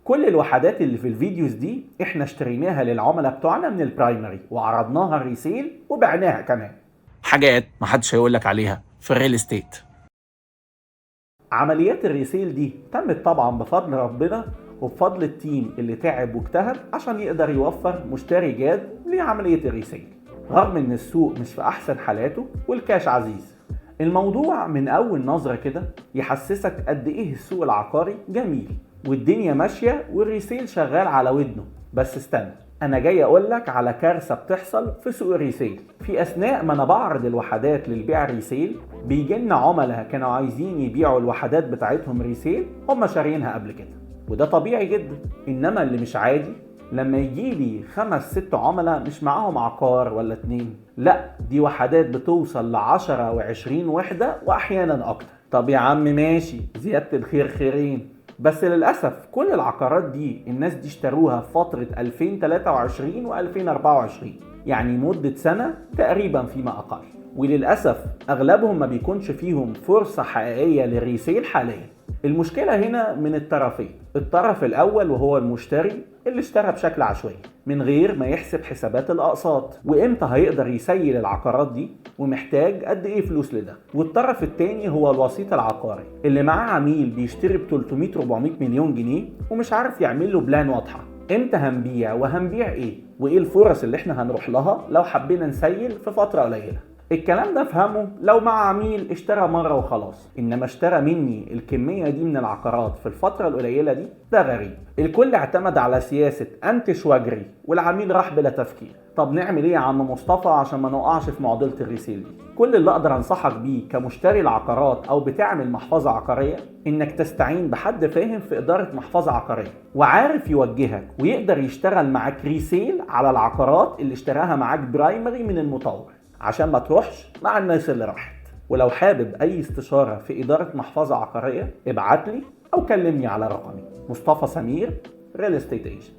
كل الوحدات اللي في الفيديوز دي احنا اشتريناها للعملاء بتوعنا من البرايمري وعرضناها ريسيل وبعناها كمان. حاجات محدش هيقولك عليها في الريل استيت. عمليات الريسيل دي تمت طبعا بفضل ربنا وبفضل التيم اللي تعب واجتهد عشان يقدر يوفر مشتري جاد لعملية الريسيل، رغم ان السوق مش في احسن حالاته والكاش عزيز. الموضوع من اول نظرة كده يحسسك قد ايه السوق العقاري جميل والدنيا ماشية والريسيل شغال على ودنه. بس استنى، انا جاي اقولك على كارثة بتحصل في سوق الريسيل. في اثناء ما انا بعرض الوحدات للبيع ريسيل بيجيلنا عملاء كانوا عايزين يبيعوا الوحدات بتاعتهم ريسيل هم شاريينها قبل كده، وده طبيعي جدا. انما اللي مش عادي لما يجيلي 5-6 عملاء مش معاهم عقار ولا 2، لا دي وحدات بتوصل ل10 و20 وحدة واحيانا اكتر. طب يا عم ماشي، زيادة الخير خيرين، بس للأسف كل العقارات دي الناس دي اشتروها في فترة 2023 و2024، يعني مدة سنة تقريبا فيما أقل، وللأسف أغلبهم ما بيكونش فيهم فرصة حقيقية للريسيل حاليا. المشكلة هنا من الطرفين، الطرف الأول وهو المشتري اللي اشترى بشكل عشوائي من غير ما يحسب حسابات الأقساط وإمتى هيقدر يسيل العقارات دي ومحتاج قد إيه فلوس لده، والطرف التاني هو الوسيط العقاري اللي معاه عميل بيشتري ب 300-400 مليون جنيه ومش عارف يعمل له بلان واضحة، إمتى هنبيع وهنبيع إيه وإيه الفرص اللي إحنا هنروح لها لو حبينا نسيل في فترة قليلة. الكلام ده فهمه لو مع عميل اشترى مرة وخلاص، انما اشترى مني الكمية دي من العقارات في الفترة القليلة دي ده غريب. الكل اعتمد على سياسة انتش واجري والعميل راح بلا تفكير. طب نعمل ايه يا عم مصطفى عشان ما نقعش في معضلة الريسيل دي؟ كل اللي اقدر انصحك بيه كمشتري العقارات او بتعمل محفظة عقارية انك تستعين بحد فاهم في ادارة محفظة عقارية وعارف يوجهك ويقدر يشتغل معاك ريسيل على العقارات اللي اشتراها معاك برايمري من المطور، عشان ما تروحش مع الناس اللي راحت. ولو حابب اي استشارة في ادارة محفظة عقارية ابعتلي او كلمني على رقمي مصطفى سمير ريل استيت ايجنت.